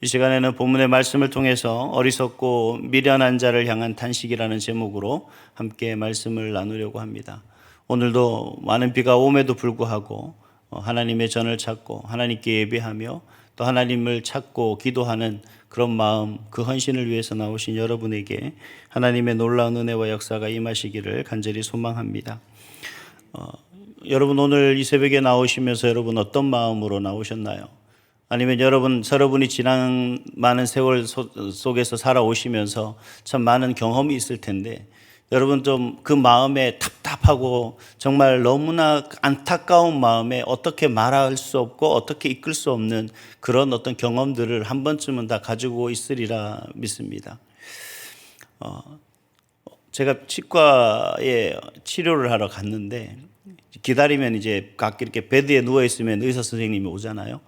이 시간에는 본문의 말씀을 통해서 어리석고 미련한 자를 향한 탄식이라는 제목으로 함께 말씀을 나누려고 합니다. 오늘도 많은 비가 오음에도 불구하고 하나님의 전을 찾고 하나님께 예배하며 또 하나님을 찾고 기도하는 그런 마음, 그 헌신을 위해서 나오신 여러분에게 하나님의 놀라운 은혜와 역사가 임하시기를 간절히 소망합니다. 여러분 오늘 이 새벽에 나오시면서 여러분 어떤 마음으로 나오셨나요? 아니면 여러분이 지난 많은 세월 속에서 살아오시면서 참 많은 경험이 있을 텐데 여러분 좀 그 마음에 답답하고 정말 너무나 안타까운 마음에 어떻게 말할 수 없고 어떻게 이끌 수 없는 그런 어떤 경험들을 한 번쯤은 다 가지고 있으리라 믿습니다. 제가 치과에 치료를 하러 갔는데 기다리면 이제 각 이렇게 베드에 누워 있으면 의사 선생님이 오잖아요.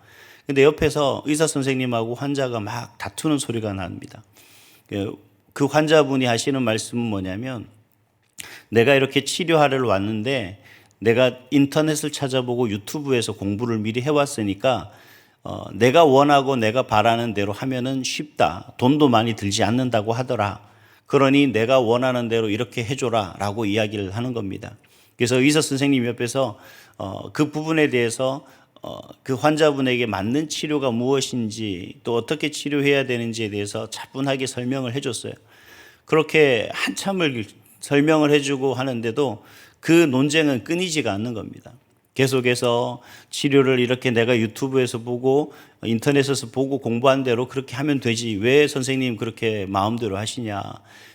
근데 옆에서 의사 선생님하고 환자가 막 다투는 소리가 납니다. 그 환자분이 하시는 말씀은 뭐냐면, 내가 이렇게 치료하러 왔는데 내가 인터넷을 찾아보고 유튜브에서 공부를 미리 해왔으니까 내가 원하고 내가 바라는 대로 하면은 쉽다. 돈도 많이 들지 않는다고 하더라. 그러니 내가 원하는 대로 이렇게 해줘라 라고 이야기를 하는 겁니다. 그래서 의사 선생님 옆에서 그 부분에 대해서 그 환자분에게 맞는 치료가 무엇인지 또 어떻게 치료해야 되는지에 대해서 차분하게 설명을 해줬어요. 그렇게 한참을 설명을 해주고 하는데도 그 논쟁은 끊이지가 않는 겁니다. 계속해서 치료를 이렇게 내가 유튜브에서 보고 인터넷에서 보고 공부한 대로 그렇게 하면 되지, 왜 선생님 그렇게 마음대로 하시냐.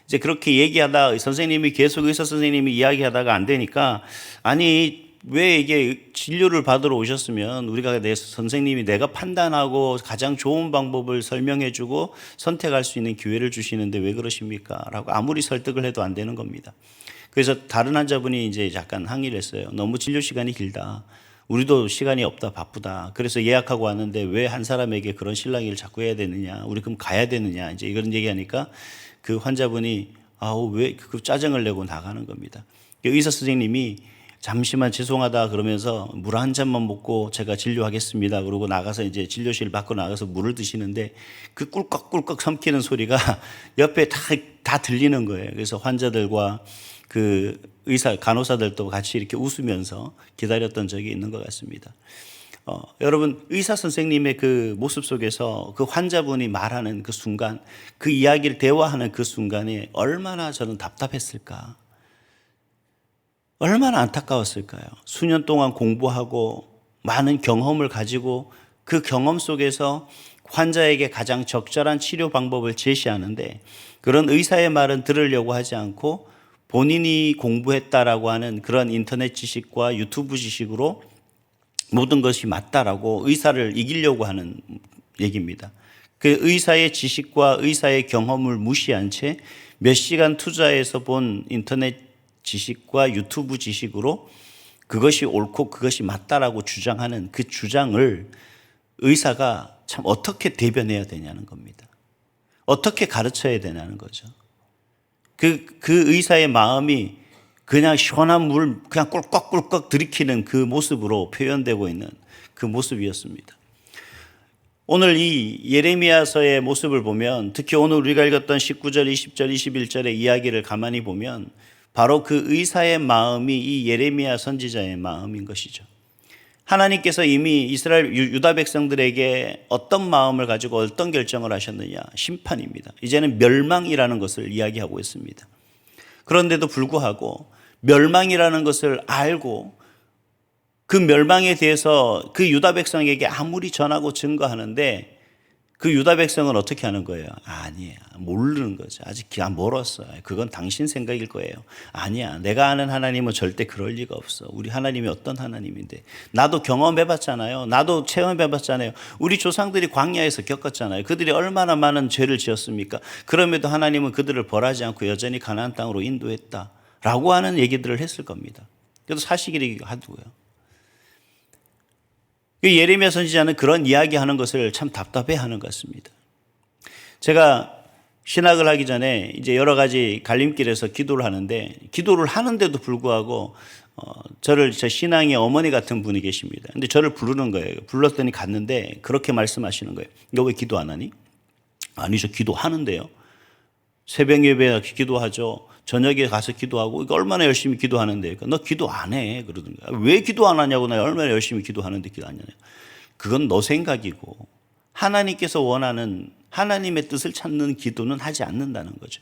이제 그렇게 얘기하다 선생님이 계속 의사 선생님이 이야기하다가 안 되니까, 아니 왜 이게 진료를 받으러 오셨으면 우리가 선생님이 내가 판단하고 가장 좋은 방법을 설명해 주고 선택할 수 있는 기회를 주시는데 왜 그러십니까? 라고 아무리 설득을 해도 안 되는 겁니다. 그래서 다른 환자분이 이제 약간 항의를 했어요. 너무 진료 시간이 길다. 우리도 시간이 없다, 바쁘다. 그래서 예약하고 왔는데 왜 한 사람에게 그런 실랑이를 자꾸 해야 되느냐. 우리 그럼 가야 되느냐. 이제 이런 얘기하니까 그 환자분이 왜 그 짜증을 내고 나가는 겁니다. 의사 선생님이 잠시만 죄송하다 그러면서 물 한 잔만 먹고 제가 진료하겠습니다. 그러고 나가서 이제 진료실 밖으로 나가서 물을 드시는데 그 꿀꺽꿀꺽 삼키는 소리가 옆에 다 들리는 거예요. 그래서 환자들과 그 간호사들도 같이 이렇게 웃으면서 기다렸던 적이 있는 것 같습니다. 여러분, 의사 선생님의 그 모습 속에서 그 환자분이 말하는 그 순간, 그 이야기를 대화하는 그 순간에 얼마나 저는 답답했을까. 얼마나 안타까웠을까요? 수년 동안 공부하고 많은 경험을 가지고 그 경험 속에서 환자에게 가장 적절한 치료 방법을 제시하는데, 그런 의사의 말은 들으려고 하지 않고 본인이 공부했다라고 하는 그런 인터넷 지식과 유튜브 지식으로 모든 것이 맞다라고 의사를 이기려고 하는 얘기입니다. 그 의사의 지식과 의사의 경험을 무시한 채 몇 시간 투자해서 본 인터넷 지식과 유튜브 지식으로 그것이 옳고 그것이 맞다라고 주장하는 그 주장을 의사가 참 어떻게 대변해야 되냐는 겁니다. 어떻게 가르쳐야 되냐는 거죠. 그 의사의 마음이 그냥 시원한 물 그냥 꿀꺽꿀꺽 들이키는 그 모습으로 표현되고 있는 그 모습이었습니다. 오늘 이 예레미야서의 모습을 보면, 특히 오늘 우리가 읽었던 19절, 20절, 21절의 이야기를 가만히 보면 바로 그 의사의 마음이 이 예레미야 선지자의 마음인 것이죠. 하나님께서 이미 이스라엘 유다 백성들에게 어떤 마음을 가지고 어떤 결정을 하셨느냐? 심판입니다. 이제는 멸망이라는 것을 이야기하고 있습니다. 그런데도 불구하고 멸망이라는 것을 알고 그 멸망에 대해서 그 유다 백성에게 아무리 전하고 증거하는데 그 유다 백성은 어떻게 하는 거예요? 아니야, 모르는 거죠. 아직 멀었어. 그건 당신 생각일 거예요. 아니야, 내가 아는 하나님은 절대 그럴 리가 없어. 우리 하나님이 어떤 하나님인데. 나도 경험해봤잖아요. 나도 체험해봤잖아요. 우리 조상들이 광야에서 겪었잖아요. 그들이 얼마나 많은 죄를 지었습니까? 그럼에도 하나님은 그들을 벌하지 않고 여전히 가나안 땅으로 인도했다 라고 하는 얘기들을 했을 겁니다. 그래도 사실이기도 하고요. 예레미야 선지자는 그런 이야기하는 것을 참 답답해하는 것 같습니다. 제가 신학을 하기 전에 이제 여러 가지 갈림길에서 기도를 하는데, 기도를 하는데도 불구하고 제 신앙의 어머니 같은 분이 계십니다. 근데 저를 부르는 거예요. 불렀더니 갔는데 그렇게 말씀하시는 거예요. 너 왜 기도 안 하니? 아니죠. 기도하는데요. 새벽 예배에 기도하죠. 저녁에 가서 기도하고, 이거 얼마나 열심히 기도하는데. 너 기도 안 해. 그러던가. 왜 기도 안 하냐고. 나 얼마나 열심히 기도하는데 기도 안 하냐. 그건 너 생각이고, 하나님께서 원하는 하나님의 뜻을 찾는 기도는 하지 않는다는 거죠.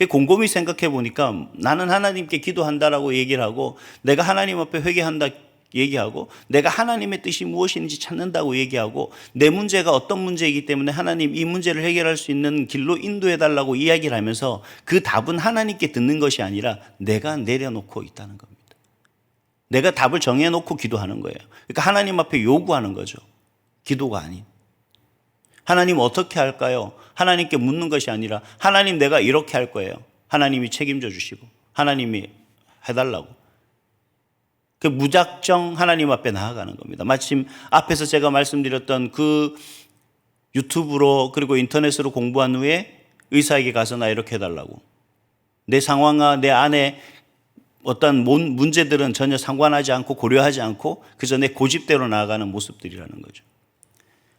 곰곰이 생각해 보니까 나는 하나님께 기도한다라고 얘기를 하고, 내가 하나님 앞에 회개한다 얘기하고, 내가 하나님의 뜻이 무엇인지 찾는다고 얘기하고, 내 문제가 어떤 문제이기 때문에 하나님 이 문제를 해결할 수 있는 길로 인도해 달라고 이야기를 하면서 그 답은 하나님께 듣는 것이 아니라 내가 내려놓고 있다는 겁니다. 내가 답을 정해놓고 기도하는 거예요. 그러니까 하나님 앞에 요구하는 거죠. 기도가 아닌. 하나님 어떻게 할까요? 하나님께 묻는 것이 아니라, 하나님 내가 이렇게 할 거예요. 하나님이 책임져 주시고, 하나님이 해달라고. 그 무작정 하나님 앞에 나아가는 겁니다. 마침 앞에서 제가 말씀드렸던 그 유튜브로 그리고 인터넷으로 공부한 후에 의사에게 가서 나 이렇게 해달라고. 내 상황과 내 안에 어떤 문제들은 전혀 상관하지 않고 고려하지 않고 그저 내 고집대로 나아가는 모습들이라는 거죠.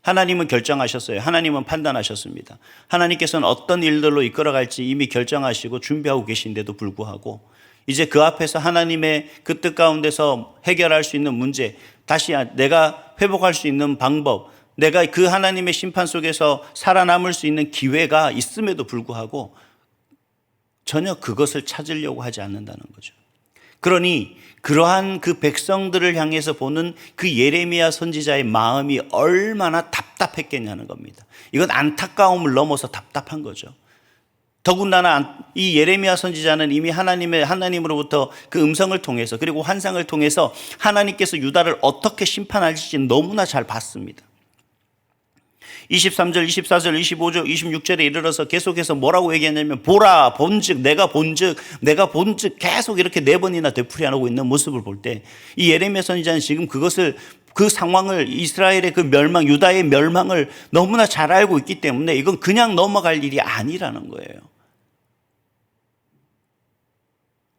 하나님은 결정하셨어요. 하나님은 판단하셨습니다. 하나님께서는 어떤 일들로 이끌어갈지 이미 결정하시고 준비하고 계신데도 불구하고 이제 그 앞에서 하나님의 그 뜻 가운데서 해결할 수 있는 문제, 다시 내가 회복할 수 있는 방법, 내가 그 하나님의 심판 속에서 살아남을 수 있는 기회가 있음에도 불구하고 전혀 그것을 찾으려고 하지 않는다는 거죠. 그러니 그러한 그 백성들을 향해서 보는 그 예레미야 선지자의 마음이 얼마나 답답했겠냐는 겁니다. 이건 안타까움을 넘어서 답답한 거죠. 더군다나 이 예레미야 선지자는 이미 하나님으로부터 그 음성을 통해서 그리고 환상을 통해서 하나님께서 유다를 어떻게 심판할지 너무나 잘 봤습니다. 23절, 24절, 25절, 26절에 이르러서 계속해서 뭐라고 얘기하냐면, 보라, 본즉, 내가 본즉 계속 이렇게 4번이나 되풀이하고 있는 모습을 볼 때 이 예레미야 선지자는 지금 그 상황을, 이스라엘의 그 멸망, 유다의 멸망을 너무나 잘 알고 있기 때문에 이건 그냥 넘어갈 일이 아니라는 거예요.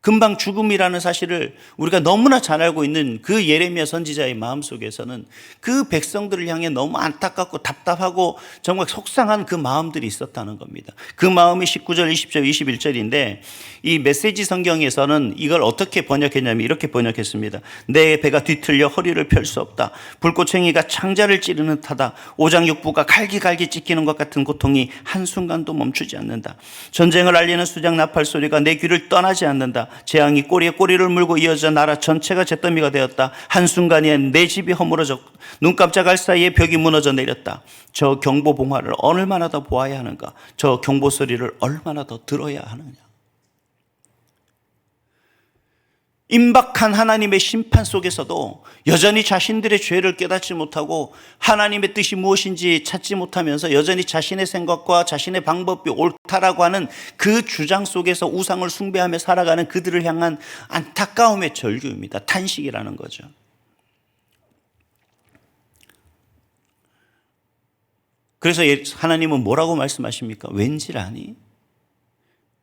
금방 죽음이라는 사실을 우리가 너무나 잘 알고 있는 그 예레미야 선지자의 마음속에서는 그 백성들을 향해 너무 안타깝고 답답하고 정말 속상한 그 마음들이 있었다는 겁니다. 그 마음이 19절, 20절, 21절인데 이 메시지 성경에서는 이걸 어떻게 번역했냐면 이렇게 번역했습니다. 내 배가 뒤틀려 허리를 펼 수 없다. 불꽃챙이가 창자를 찌르는 듯하다. 오장육부가 갈기갈기 찢기는 것 같은 고통이 한순간도 멈추지 않는다. 전쟁을 알리는 수장 나팔 소리가 내 귀를 떠나지 않는다. 재앙이 꼬리에 꼬리를 물고 이어져 나라 전체가 잿더미가 되었다. 한순간에 내 집이 허물어졌고 눈 깜짝할 사이에 벽이 무너져 내렸다. 저 경보봉화를 얼마나 더 보아야 하는가? 저 경보 소리를 얼마나 더 들어야 하느냐? 임박한 하나님의 심판 속에서도 여전히 자신들의 죄를 깨닫지 못하고 하나님의 뜻이 무엇인지 찾지 못하면서 여전히 자신의 생각과 자신의 방법이 옳다라고 하는 그 주장 속에서 우상을 숭배하며 살아가는 그들을 향한 안타까움의 절규입니다. 탄식이라는 거죠. 그래서 하나님은 뭐라고 말씀하십니까? 왠지를 아니?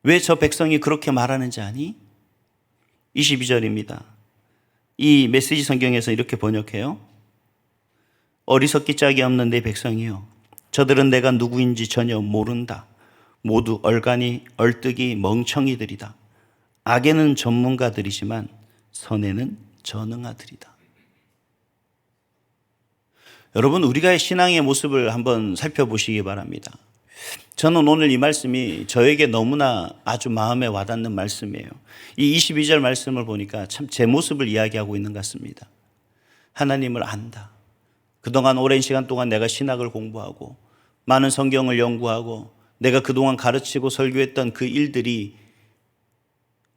왜 저 백성이 그렇게 말하는지 아니? 22절입니다. 이 메시지 성경에서 이렇게 번역해요. 어리석기 짝이 없는 내 백성이요, 저들은 내가 누구인지 전혀 모른다. 모두 얼간이 얼뜨기 멍청이들이다. 악에는 전문가들이지만 선에는 전능아들이다. 여러분, 우리가 신앙의 모습을 한번 살펴보시기 바랍니다. 저는 오늘 이 말씀이 저에게 너무나 아주 마음에 와닿는 말씀이에요. 이 22절 말씀을 보니까 참 제 모습을 이야기하고 있는 것 같습니다. 하나님을 안다. 그동안 오랜 시간 동안 내가 신학을 공부하고 많은 성경을 연구하고 내가 그동안 가르치고 설교했던 그 일들이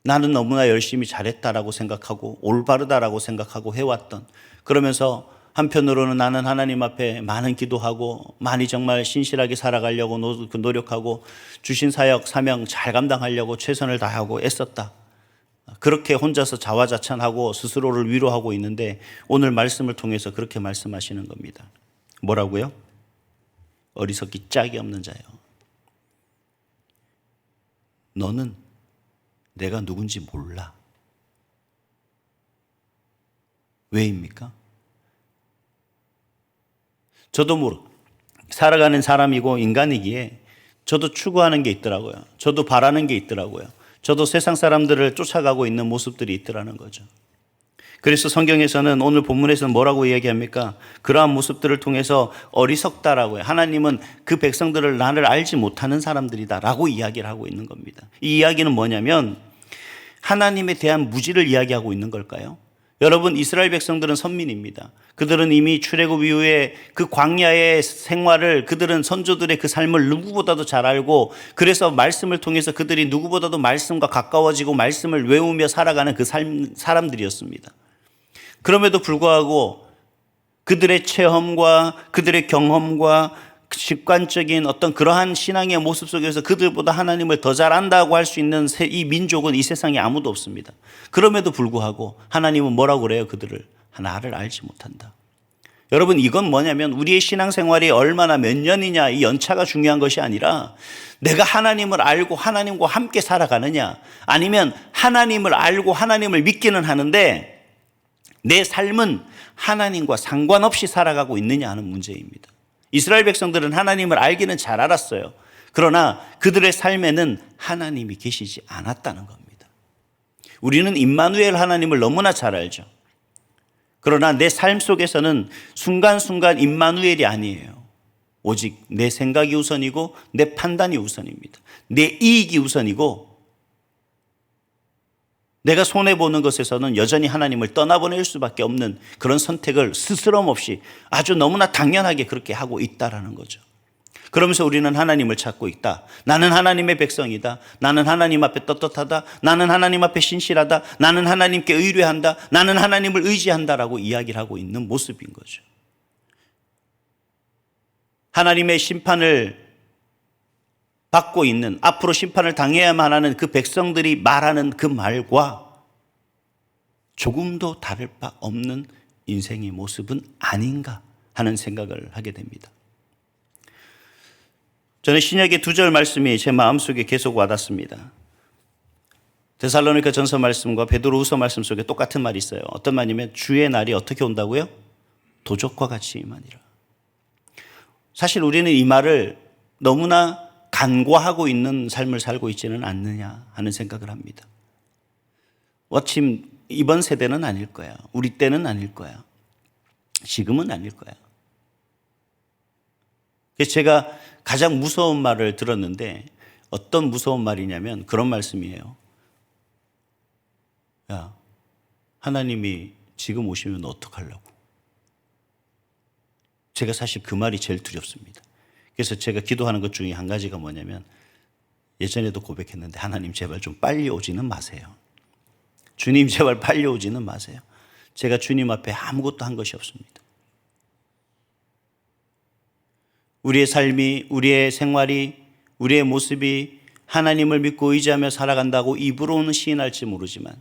나는 너무나 열심히 잘했다라고 생각하고 올바르다라고 생각하고 해왔던, 그러면서 한편으로는 나는 하나님 앞에 많은 기도하고 많이 정말 신실하게 살아가려고 노력하고 주신 사역, 사명 잘 감당하려고 최선을 다하고 애썼다. 그렇게 혼자서 자화자찬하고 스스로를 위로하고 있는데 오늘 말씀을 통해서 그렇게 말씀하시는 겁니다. 뭐라고요? 어리석기 짝이 없는 자요, 너는 내가 누군지 몰라. 왜입니까? 저도 살아가는 사람이고 인간이기에 저도 추구하는 게 있더라고요. 저도 바라는 게 있더라고요. 저도 세상 사람들을 쫓아가고 있는 모습들이 있더라는 거죠. 그래서 성경에서는 오늘 본문에서는 뭐라고 이야기합니까? 그러한 모습들을 통해서 어리석다라고요. 하나님은 그 백성들을 나를 알지 못하는 사람들이다라고 이야기를 하고 있는 겁니다. 이 이야기는 뭐냐면 하나님에 대한 무지를 이야기하고 있는 걸까요? 여러분, 이스라엘 백성들은 선민입니다. 그들은 이미 출애굽 이후에 그 광야의 생활을, 그들은 선조들의 그 삶을 누구보다도 잘 알고, 그래서 말씀을 통해서 그들이 누구보다도 말씀과 가까워지고 말씀을 외우며 살아가는 그 사람들이었습니다. 그럼에도 불구하고 그들의 체험과 그들의 경험과 직관적인 어떤 그러한 신앙의 모습 속에서 그들보다 하나님을 더 잘 안다고 할 수 있는 이 민족은 이 세상에 아무도 없습니다. 그럼에도 불구하고 하나님은 뭐라고 그래요? 그들을 나를 알지 못한다. 여러분, 이건 뭐냐면 우리의 신앙생활이 얼마나 몇 년이냐 이 연차가 중요한 것이 아니라 내가 하나님을 알고 하나님과 함께 살아가느냐, 아니면 하나님을 알고 하나님을 믿기는 하는데 내 삶은 하나님과 상관없이 살아가고 있느냐 하는 문제입니다. 이스라엘 백성들은 하나님을 알기는 잘 알았어요. 그러나 그들의 삶에는 하나님이 계시지 않았다는 겁니다. 우리는 임마누엘 하나님을 너무나 잘 알죠. 그러나 내 삶 속에서는 순간순간 임마누엘이 아니에요. 오직 내 생각이 우선이고 내 판단이 우선입니다. 내 이익이 우선이고 내가 손해보는 것에서는 여전히 하나님을 떠나보낼 수밖에 없는 그런 선택을 스스럼 없이 아주 너무나 당연하게 그렇게 하고 있다라는 거죠. 그러면서 우리는 하나님을 찾고 있다. 나는 하나님의 백성이다. 나는 하나님 앞에 떳떳하다. 나는 하나님 앞에 신실하다. 나는 하나님께 의뢰한다. 나는 하나님을 의지한다라고 이야기를 하고 있는 모습인 거죠. 하나님의 심판을 받고 있는, 앞으로 심판을 당해야만 하는 그 백성들이 말하는 그 말과 조금도 다를 바 없는 인생의 모습은 아닌가 하는 생각을 하게 됩니다. 저는 신약의 2절 말씀이 제 마음속에 계속 와닿습니다. 데살로니가 전서 말씀과 베드로후서 말씀 속에 똑같은 말이 있어요. 어떤 말이냐면 주의 날이 어떻게 온다고요? 도적과 같이 임하니라. 사실 우리는 이 말을 너무나 간과하고 있는 삶을 살고 있지는 않느냐 하는 생각을 합니다. 마침 이번 세대는 아닐 거야. 우리 때는 아닐 거야. 지금은 아닐 거야. 그래서 제가 가장 무서운 말을 들었는데 어떤 무서운 말이냐면 그런 말씀이에요. 야, 하나님이 지금 오시면 어떡하려고? 제가 사실 그 말이 제일 두렵습니다. 그래서 제가 기도하는 것 중에 한 가지가 뭐냐면 예전에도 고백했는데 하나님 제발 좀 빨리 오지는 마세요. 주님 제발 빨리 오지는 마세요. 제가 주님 앞에 아무것도 한 것이 없습니다. 우리의 삶이, 우리의 생활이, 우리의 모습이 하나님을 믿고 의지하며 살아간다고 입으로는 시인할지 모르지만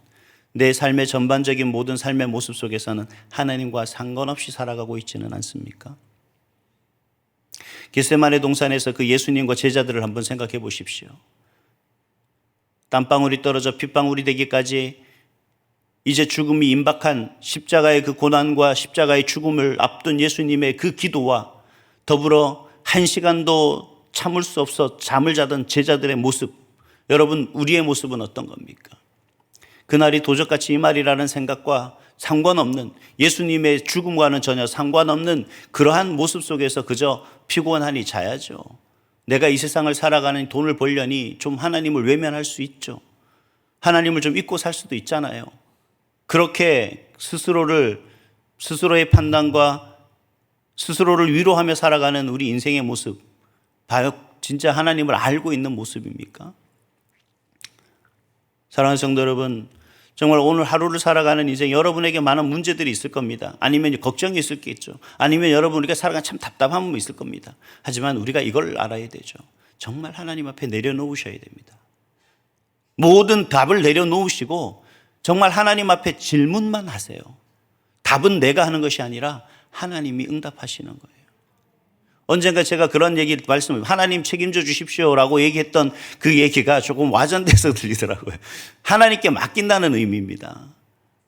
내 삶의 전반적인 모든 삶의 모습 속에서는 하나님과 상관없이 살아가고 있지는 않습니까? 겟세마네 동산에서 그 예수님과 제자들을 한번 생각해 보십시오. 땀방울이 떨어져 핏방울이 되기까지 이제 죽음이 임박한 십자가의 그 고난과 십자가의 죽음을 앞둔 예수님의 그 기도와 더불어 한 시간도 참을 수 없어 잠을 자던 제자들의 모습, 여러분 우리의 모습은 어떤 겁니까? 그날이 도적같이 임하리라는 생각과 상관없는, 예수님의 죽음과는 전혀 상관없는 그러한 모습 속에서 그저 피곤하니 자야죠. 내가 이 세상을 살아가는 돈을 벌려니 좀 하나님을 외면할 수 있죠. 하나님을 좀 잊고 살 수도 있잖아요. 그렇게 스스로의 판단과 스스로를 위로하며 살아가는 우리 인생의 모습, 과연 진짜 하나님을 알고 있는 모습입니까? 사랑하는 성도 여러분, 정말 오늘 하루를 살아가는 인생 여러분에게 많은 문제들이 있을 겁니다. 아니면 걱정이 있을 게 있죠. 아니면 여러분 우리가 살아가는 참 답답한 부분이 있을 겁니다. 하지만 우리가 이걸 알아야 되죠. 정말 하나님 앞에 내려놓으셔야 됩니다. 모든 답을 내려놓으시고 정말 하나님 앞에 질문만 하세요. 답은 내가 하는 것이 아니라 하나님이 응답하시는 거예요. 언젠가 제가 그런 말씀을 하나님 책임져 주십시오라고 얘기했던 그 얘기가 조금 와전돼서 들리더라고요. 하나님께 맡긴다는 의미입니다.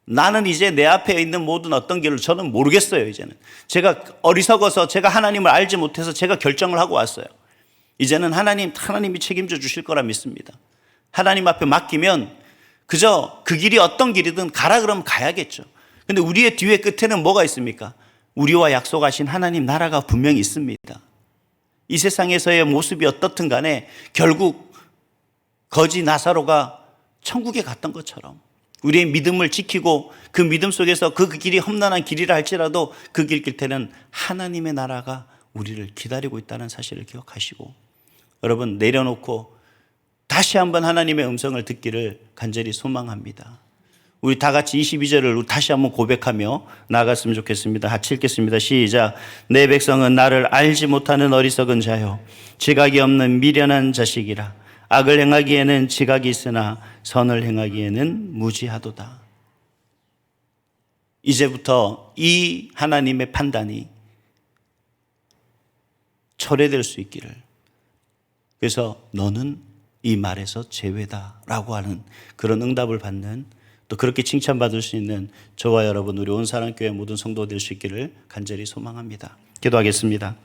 나는 이제 내 앞에 있는 모든 어떤 길을 저는 모르겠어요. 이제는 제가 어리석어서 제가 하나님을 알지 못해서 제가 결정을 하고 왔어요. 이제는 하나님이 책임져 주실 거라 믿습니다. 하나님 앞에 맡기면 그저 그 길이 어떤 길이든 가라 그러면 가야겠죠. 근데 우리의 뒤에 끝에는 뭐가 있습니까? 우리와 약속하신 하나님 나라가 분명히 있습니다. 이 세상에서의 모습이 어떻든 간에 결국 거지 나사로가 천국에 갔던 것처럼 우리의 믿음을 지키고 그 믿음 속에서 그 길이 험난한 길이라 할지라도 그 길 끝에는 하나님의 나라가 우리를 기다리고 있다는 사실을 기억하시고 여러분 내려놓고 다시 한번 하나님의 음성을 듣기를 간절히 소망합니다. 우리 다 같이 22절을 다시 한번 고백하며 나아갔으면 좋겠습니다. 같이 읽겠습니다. 시작. 내 백성은 나를 알지 못하는 어리석은 자요 지각이 없는 미련한 자식이라. 악을 행하기에는 지각이 있으나 선을 행하기에는 무지하도다. 이제부터 이 하나님의 판단이 철회될 수 있기를. 그래서 너는 이 말에서 제외다라고 하는 그런 응답을 받는 또 그렇게 칭찬받을 수 있는 저와 여러분 우리 온사랑교회 모든 성도 될 수 있기를 간절히 소망합니다. 기도하겠습니다.